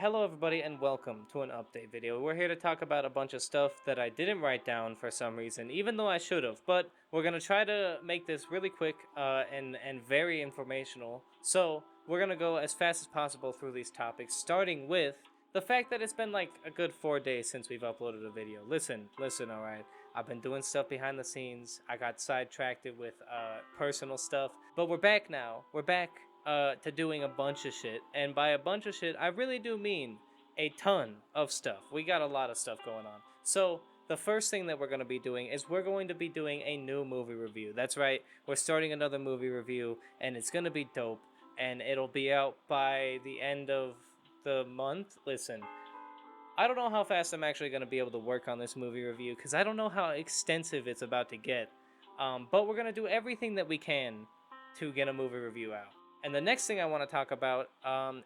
Hello everybody and welcome to an update video. We're here to talk about a bunch of stuff that I didn't write down for some reason, even though I should have, but we're going to try to make this really quick and very informational. So we're going to go as fast as possible through these topics, starting with the fact that it's been like a good 4 days since we've uploaded a video. Listen, alright. I've been doing stuff behind the scenes. I got sidetracked with personal stuff, but we're back now. We're back to doing a bunch of shit. And by a bunch of shit, I really do mean a ton of stuff. We got a lot of stuff going on. So, the first thing that we're going to be doing is we're going to be doing a new movie review. That's right, we're starting another movie review, and it's going to be dope, and it'll be out by the end of the month. Listen, I don't know how fast I'm actually going to be able to work on this movie review because I don't know how extensive it's about to get. But we're going to do everything that we can to get a movie review out. And the next thing I want to talk about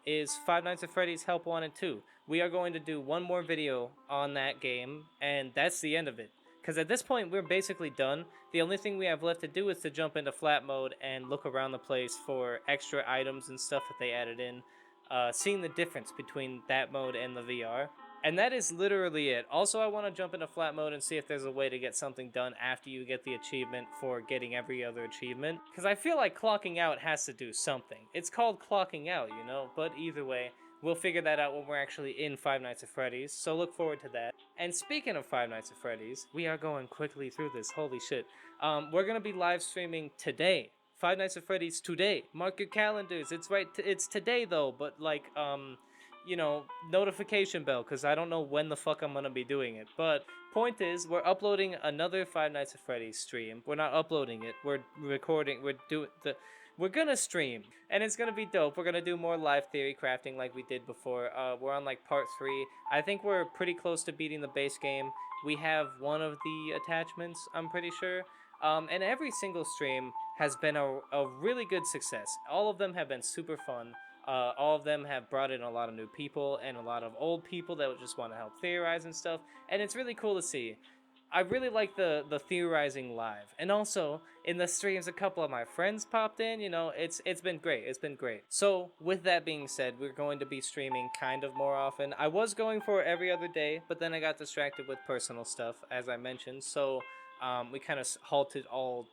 is Five Nights at Freddy's Help Wanted 2. We are going to do one more video on that game, and that's the end of it. Because at this point, we're basically done. The only thing we have left to do is to jump into flat mode and look around the place for extra items and stuff that they added in. Seeing the difference between that mode and the VR. And that is literally it. Also, I want to jump into flat mode and see if there's a way to get something done after you get the achievement for getting every other achievement. Because I feel like clocking out has to do something. It's called clocking out, you know? But either way, we'll figure that out when we're actually in Five Nights at Freddy's, so look forward to that. And speaking of Five Nights at Freddy's, we are going quickly through this, holy shit. We're going to be live streaming today. Five Nights at Freddy's today. Mark your calendars. It's right. It's today though, but like notification bell because I don't know when the fuck I'm gonna be doing it. But point is, we're uploading another Five Nights at Freddy's stream. We're not uploading it. We're recording. We're gonna stream, and it's gonna be dope. We're gonna do more live theory crafting like we did before. We're on like part 3. I think we're pretty close to beating the base game. We have one of the attachments, I'm pretty sure. And every single stream has been a really good success. All of them have been super fun. All of them have brought in a lot of new people and a lot of old people that just want to help theorize and stuff. And it's really cool to see. I really like the theorizing live. And also, in the streams, a couple of my friends popped in. You know, it's been great. It's been great. So, with that being said, we're going to be streaming kind of more often. I was going for every other day, but then I got distracted with personal stuff, as I mentioned. So, we kind of halted all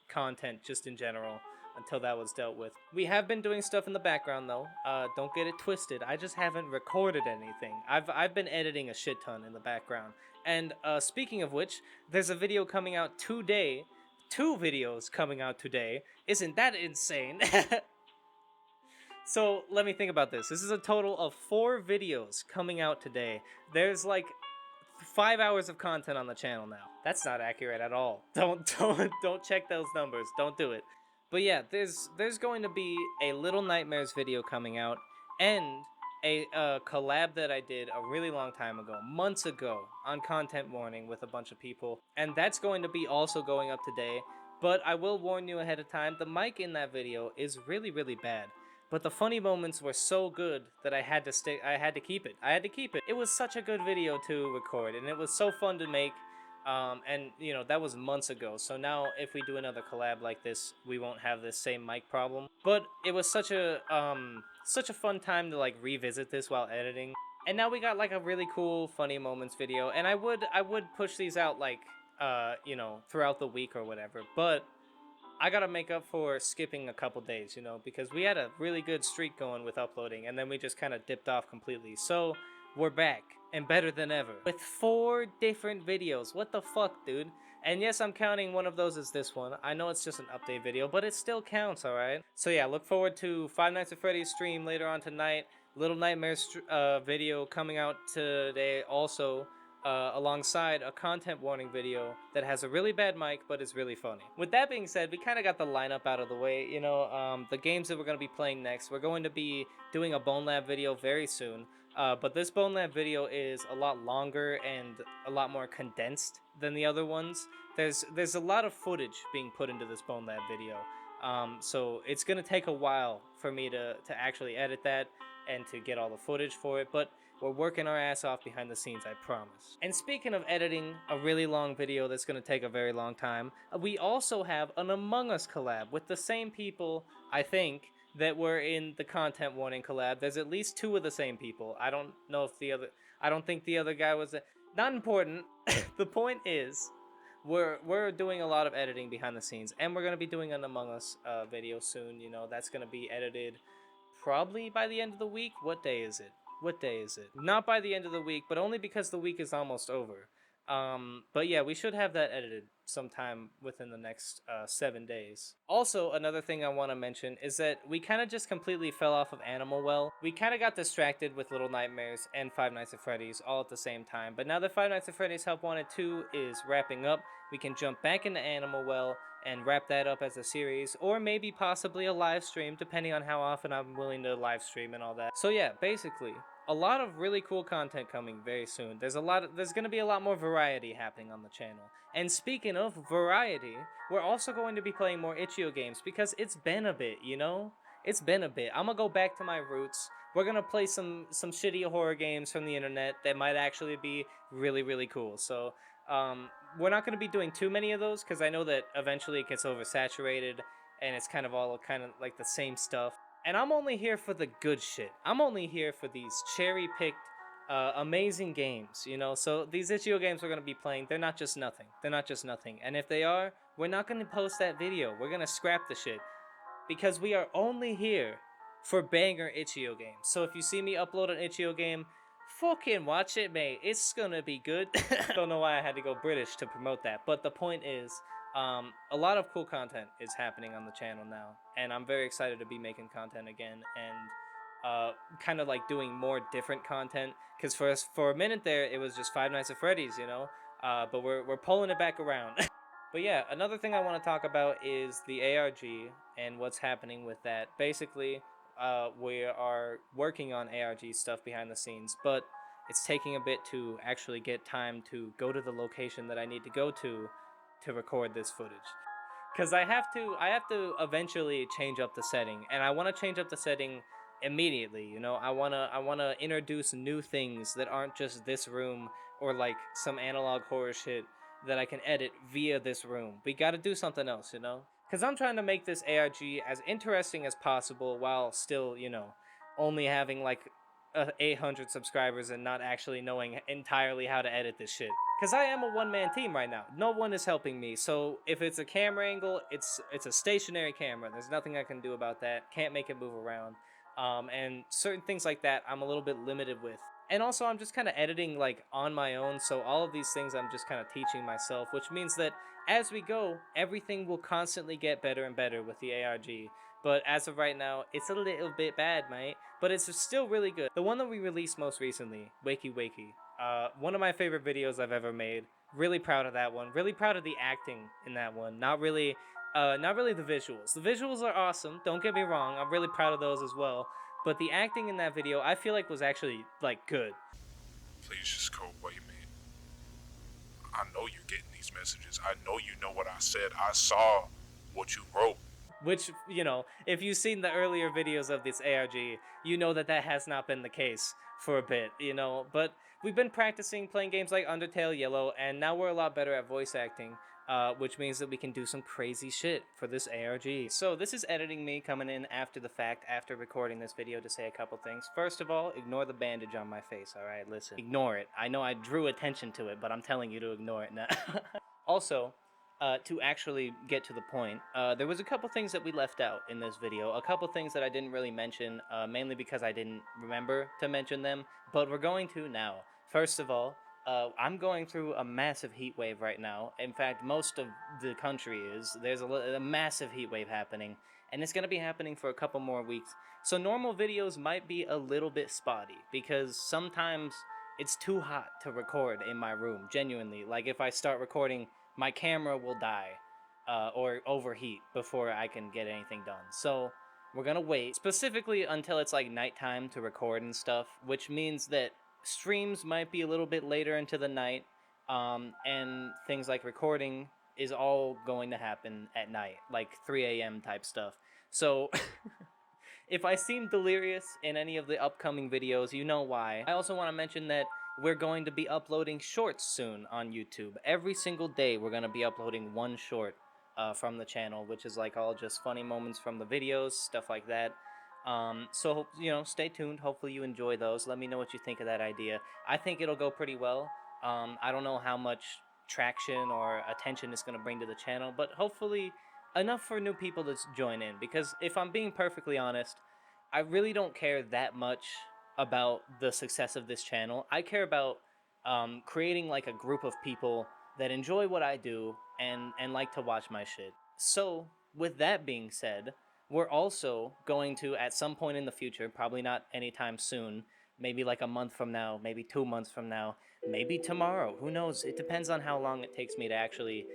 content just in general until that was dealt with. We have been doing stuff in the background though. Don't get it twisted. I just haven't recorded anything. I've been editing a shit ton in the background. And speaking of which, there's a video coming out today. 2 videos coming out today. Isn't that insane? So let me think about this. This is a total of 4 videos coming out today. There's like 5 hours of content on the channel now. That's not accurate at all. Don't check those numbers. Don't do it. But yeah, there's going to be a Little Nightmares video coming out and a collab that I did a really long time ago, months ago, on Content Warning with a bunch of people, and that's going to be also going up today. But I will warn you ahead of time, the mic in that video is really, really bad. But the funny moments were so good that I had to keep it. I had to keep it. It was such a good video to record, and it was so fun to make. And you know, that was months ago. So now if we do another collab like this, we won't have this same mic problem. But it was such a fun time to like revisit this while editing. And now we got like a really cool funny moments video, and I would push these out like throughout the week or whatever. But I gotta make up for skipping a couple days, you know, because we had a really good streak going with uploading, and then we just kind of dipped off completely. So we're back, and better than ever, with 4 different videos. What the fuck, dude? And yes, I'm counting one of those as this one. I know it's just an update video, but it still counts, alright? So yeah, look forward to Five Nights at Freddy's stream later on tonight. Little Nightmares video coming out today also. Alongside a content warning video that has a really bad mic but is really funny. With that being said, we kind of got the lineup out of the way. You know, the games that we're going to be playing next, we're going to be doing a Bone Lab video very soon. But this Bone Lab video is a lot longer and a lot more condensed than the other ones. There's a lot of footage being put into this Bone Lab video. So it's going to take a while for me to actually edit that and to get all the footage for it, but we're working our ass off behind the scenes, I promise. And speaking of editing a really long video that's going to take a very long time, we also have an Among Us collab with the same people, I think, that were in the content warning collab. There's at least 2 of the same people. I don't know if the other. I don't think the other guy was. Not important. The point is, we're doing a lot of editing behind the scenes, and we're gonna be doing an Among Us video soon. You know, that's gonna be edited probably by the end of the week. What day is it? What day is it? Not by the end of the week, but only because the week is almost over. But yeah, we should have that edited sometime within the next 7 days. Also, another thing I want to mention is that we kind of just completely fell off of Animal Well. We kind of got distracted with Little Nightmares and Five Nights at Freddy's all at the same time. But now that Five Nights at Freddy's Help Wanted 2 is wrapping up, we can jump back into Animal Well and wrap that up as a series, or maybe possibly a live stream, depending on how often I'm willing to live stream and all that. So yeah, basically, a lot of really cool content coming very soon. There's going to be a lot more variety happening on the channel. And speaking of variety, we're also going to be playing more Itch.io games because it's been a bit, you know? It's been a bit. I'm gonna go back to my roots. We're gonna play some shitty horror games from the internet that might actually be really, really cool. So, we're not gonna be doing too many of those because I know that eventually it gets oversaturated and it's kind of like the same stuff. And I'm only here for the good shit. I'm only here for these cherry-picked, amazing games, you know? So these Itch.io games we're going to be playing, they're not just nothing. They're not just nothing. And if they are, we're not going to post that video. We're going to scrap the shit. Because we are only here for banger Itch.io games. So if you see me upload an Itch.io game, fucking watch it, mate. It's going to be good. I don't know why I had to go British to promote that. But the point is, a lot of cool content is happening on the channel now, and I'm very excited to be making content again and kind of like doing more different content. Because for a minute there, it was just Five Nights at Freddy's, you know. But we're pulling it back around. But yeah, another thing I want to talk about is the ARG and what's happening with that. Basically, we are working on ARG stuff behind the scenes, but it's taking a bit to actually get time to go to the location that I need to go to record this footage. Because I have to eventually change up the setting, and I want to change up the setting immediately. You know, I wanna introduce new things that aren't just this room or like some analog horror shit that I can edit via this room. We got to do something else, you know. Because I'm trying to make this ARG as interesting as possible while still, you know, only having like 800 subscribers and not actually knowing entirely how to edit this shit. Because I am a one-man team right now. No one is helping me. So if it's a camera angle, it's a stationary camera. There's nothing I can do about that. Can't make it move around. And certain things like that I'm a little bit limited with. And also I'm just kind of editing like on my own. So all of these things I'm just kind of teaching myself, which means that as we go, everything will constantly get better and better with the ARG. But as of right now, it's a little bit bad, mate. But it's still really good. The one that we released most recently, Wakey Wakey, one of my favorite videos I've ever made. Really proud of that one. Really proud of the acting in that one. Not really the visuals. The visuals are awesome. Don't get me wrong. I'm really proud of those as well. But the acting in that video, I feel like was actually like good. Please just go away, man. I know you're getting these messages. I know you know what I said. I saw what you wrote. Which, you know, if you've seen the earlier videos of this ARG, you know that has not been the case for a bit, you know. But we've been practicing playing games like Undertale Yellow, and now we're a lot better at voice acting, which means that we can do some crazy shit for this ARG. So this is editing me coming in after the fact, after recording this video, to say a couple things. First of all, ignore the bandage on my face, alright? Listen, ignore it. I know I drew attention to it, but I'm telling you to ignore it now. Also, to actually get to the point, there was a couple things that we left out in this video, a couple things that I didn't really mention, mainly because I didn't remember to mention them, but we're going to now. First of all, I'm going through a massive heat wave right now. In fact, most of the country is. There's a massive heat wave happening, and it's going to be happening for a couple more weeks. So normal videos might be a little bit spotty, because sometimes it's too hot to record in my room, genuinely. Like, if I start recording, my camera will die or overheat before I can get anything done. So we're gonna wait, specifically until it's like nighttime to record and stuff, which means that streams might be a little bit later into the night, and things like recording is all going to happen at night, like 3 a.m. type stuff. So if I seem delirious in any of the upcoming videos, you know why. I also want to mention that we're going to be uploading shorts soon on YouTube. Every single day we're going to be uploading one short. from the channel, which is like all just funny moments from the videos, stuff like that. So stay tuned. Hopefully you enjoy those. Let me know what you think of that idea. I think it'll go pretty well. I don't know how much traction or attention it's going to bring to the channel, but hopefully enough for new people to join in. Because if I'm being perfectly honest, I really don't care that much about the success of this channel. I care about creating like a group of people that enjoy what I do and like to watch my shit. So, with that being said, we're also going to, at some point in the future, probably not anytime soon, maybe like a month from now, maybe 2 months from now, maybe tomorrow, who knows? It depends on how long it takes me to actually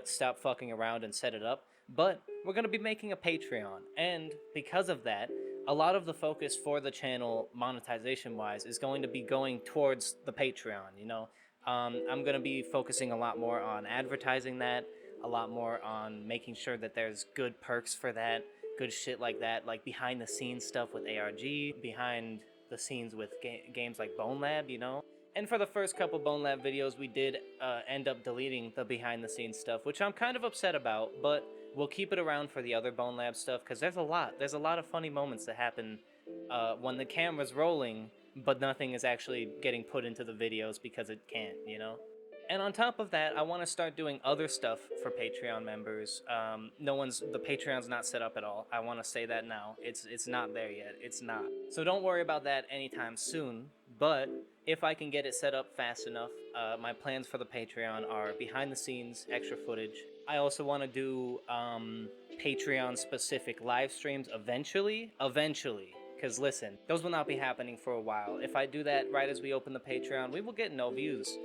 stop fucking around and set it up. But we're going to be making a Patreon, and because of that, a lot of the focus for the channel, monetization wise, is going to be going towards the Patreon. I'm going to be focusing a lot more on advertising that, a lot more on making sure that there's good perks for that, good shit like that, like behind the scenes stuff with ARG, behind the scenes with games like Bone Lab, And for the first couple Bone Lab videos, we did end up deleting the behind the scenes stuff, which I'm kind of upset about, but we'll keep it around for the other Bone Lab stuff, because there's a lot of funny moments that happen when the camera's rolling, but nothing is actually getting put into the videos because it can't, And on top of that, I want to start doing other stuff for Patreon members. The Patreon's not set up at all. I want to say that now. It's not there yet. It's not. So don't worry about that anytime soon. But if I can get it set up fast enough, my plans for the Patreon are behind the scenes, extra footage. I also want to do Patreon specific live streams eventually. Because listen, those will not be happening for a while. If I do that right as we open the Patreon, we will get no views.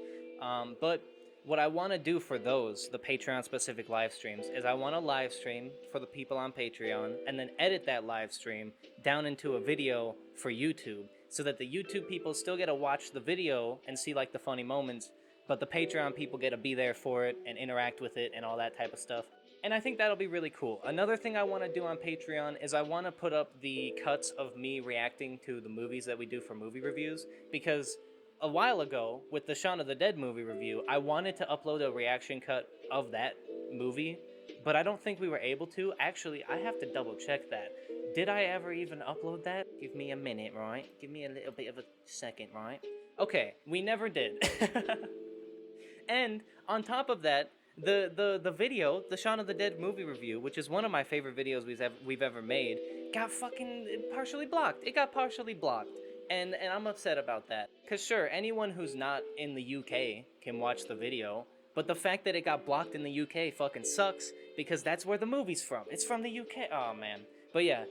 But what I want to do for those, the Patreon specific live streams, is I want to live stream for the people on Patreon and then edit that live stream down into a video for YouTube so that the YouTube people still get to watch the video and see like the funny moments, but the Patreon people get to be there for it and interact with it and all that type of stuff. And I think that'll be really cool. Another thing I want to do on Patreon is I want to put up the cuts of me reacting to the movies that we do for movie reviews, because a while ago, with the Shaun of the Dead movie review, I wanted to upload a reaction cut of that movie, but I don't think we were able to. Actually, I have to double check that. Did I ever even upload that? Give me a minute, right? Give me a little bit of a second, right? Okay, we never did. And on top of that, the video, the Shaun of the Dead movie review, which is one of my favorite videos we've ever made, got fucking partially blocked. It got partially blocked. And I'm upset about that. Because sure, anyone who's not in the UK can watch the video, but the fact that it got blocked in the UK fucking sucks, because that's where the movie's from. It's from the UK. Oh, man. But yeah,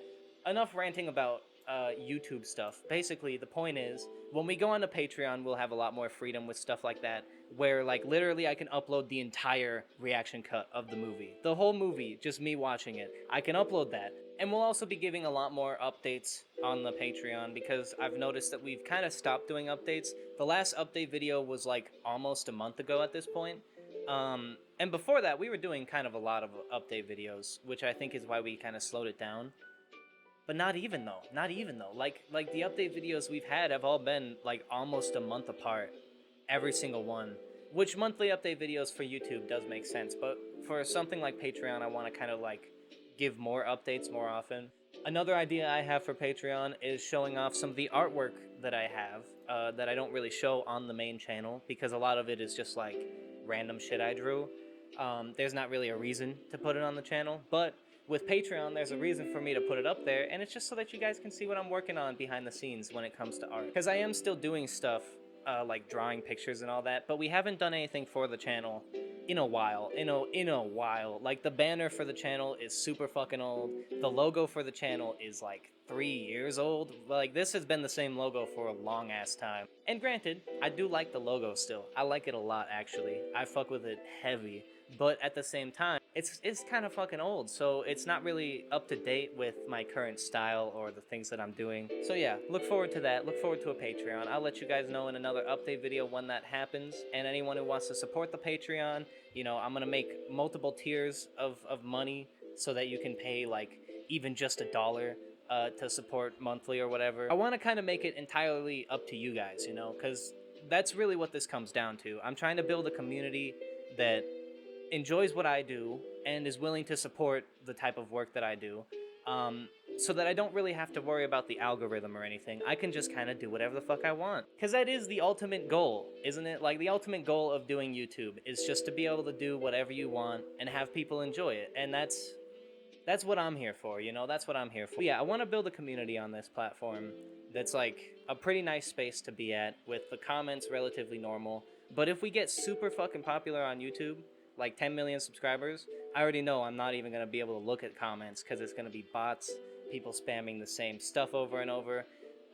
enough ranting about YouTube stuff. Basically, the point is, when we go on to Patreon, we'll have a lot more freedom with stuff like that, where like literally I can upload the entire reaction cut of the movie. The whole movie, just me watching it. I can upload that. And we'll also be giving a lot more updates on the Patreon, because I've noticed that we've kind of stopped doing updates. The last update video was like almost a month ago at this point. And before that, we were doing kind of a lot of update videos, which I think is why we kind of slowed it down. But not even though. Like the update videos we've had have all been like almost a month apart. Every single one. Which monthly update videos for YouTube does make sense, but for something like Patreon, I want to kind of like give more updates more often. Another idea I have for Patreon is showing off some of the artwork that I have that I don't really show on the main channel, because a lot of it is just like random shit I drew. There's not really a reason to put it on the channel, but with Patreon, there's a reason for me to put it up there, and it's just so that you guys can see what I'm working on behind the scenes when it comes to art. Because I am still doing stuff like drawing pictures and all that, but we haven't done anything for the channel in a while. In a while. Like, the banner for the channel is super fucking old. The logo for the channel is like 3 years old. Like, this has been the same logo for a long ass time. And granted, I do like the logo still. I like it a lot, actually. I fuck with it heavy. But at the same time, it's kind of fucking old, so it's not really up to date with my current style or the things that I'm doing. So yeah, look forward to that. Look forward to a Patreon. I'll let you guys know in another update video when that happens. And anyone who wants to support the Patreon, I'm gonna make multiple tiers of money so that you can pay like even just $1 to support monthly or whatever. I want to kind of make it entirely up to you guys, because that's really what this comes down to. I'm trying to build a community that enjoys what I do and is willing to support the type of work that I do, so that I don't really have to worry about the algorithm or anything. I can just kind of do whatever the fuck I want. Because that is the ultimate goal, isn't it? Like, the ultimate goal of doing YouTube is just to be able to do whatever you want and have people enjoy it. And that's what I'm here for, you know? That's what I'm here for. But yeah, I want to build a community on this platform that's like a pretty nice space to be at, with the comments relatively normal. But if we get super fucking popular on YouTube, like 10 million subscribers, I already know I'm not even going to be able to look at comments because it's going to be bots, people spamming the same stuff over and over.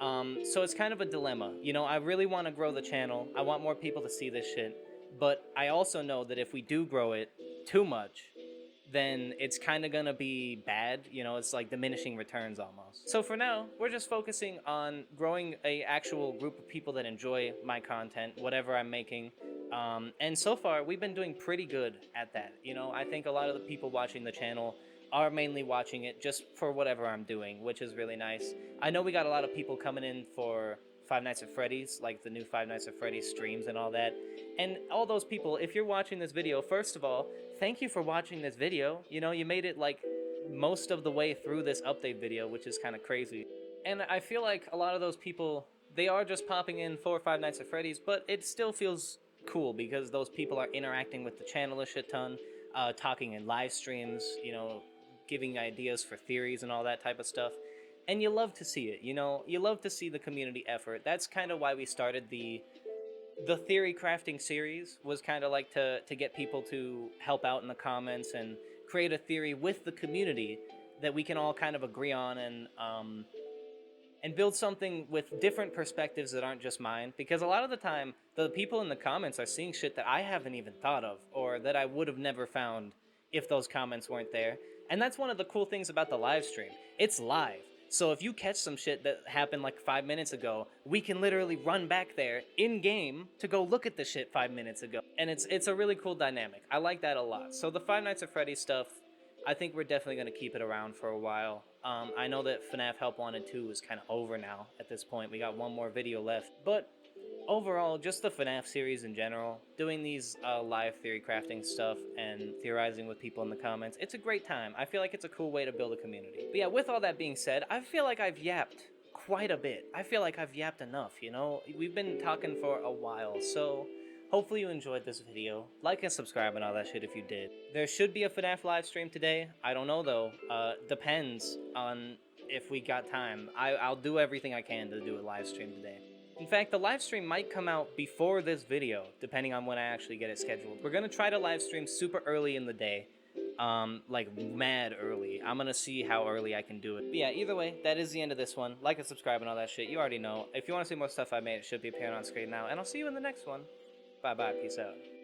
So it's kind of a dilemma. You know, I really want to grow the channel. I want more people to see this shit. But I also know that if we do grow it too much, then it's kind of gonna be bad. You know, it's like diminishing returns almost. So for now, we're just focusing on growing a actual group of people that enjoy my content, whatever I'm making. And so far, we've been doing pretty good at that. You know, I think a lot of the people watching the channel are mainly watching it just for whatever I'm doing, which is really nice. I know we got a lot of people coming in for Five Nights at Freddy's, like the new Five Nights at Freddy's streams and all that. And all those people, if you're watching this video, first of all, thank you for watching this video. You know, you made it like most of the way through this update video, which is kind of crazy. And I feel like a lot of those people, they are just popping in for Five Nights at Freddy's, but it still feels cool because those people are interacting with the channel a shit ton, talking in live streams, you know, giving ideas for theories and all that type of stuff. And you love to see it, you know, you love to see the community effort. That's kind of why we started the theory crafting series, was kind of like to get people to help out in the comments and create a theory with the community that we can all kind of agree on, and build something with different perspectives that aren't just mine. Because a lot of the time, the people in the comments are seeing shit that I haven't even thought of, or that I would have never found if those comments weren't there. And that's one of the cool things about the live stream. It's live. So if you catch some shit that happened like 5 minutes ago, we can literally run back there in-game to go look at the shit 5 minutes ago. And it's a really cool dynamic. I like that a lot. So the Five Nights at Freddy's stuff, I think we're definitely going to keep it around for a while. I know that FNAF Help Wanted 2 is kind of over now at this point. We got one more video left. But overall, just the FNAF series in general, doing these live theory crafting stuff and theorizing with people in the comments, it's a great time. I feel like it's a cool way to build a community. But yeah, with all that being said, I feel like I've yapped quite a bit. I feel like I've yapped enough, you know? We've been talking for a while, so hopefully you enjoyed this video. Like and subscribe and all that shit if you did. There should be a FNAF live stream today. I don't know though. Depends on if we got time. I'll do everything I can to do a live stream today. In fact, the live stream might come out before this video, depending on when I actually get it scheduled. We're gonna try to live stream super early in the day. Like mad early. I'm gonna see how early I can do it. But yeah, either way, that is the end of this one. Like and subscribe and all that shit. You already know. If you want to see more stuff I made, it should be appearing on screen now. And I'll see you in the next one. Bye-bye. Peace out.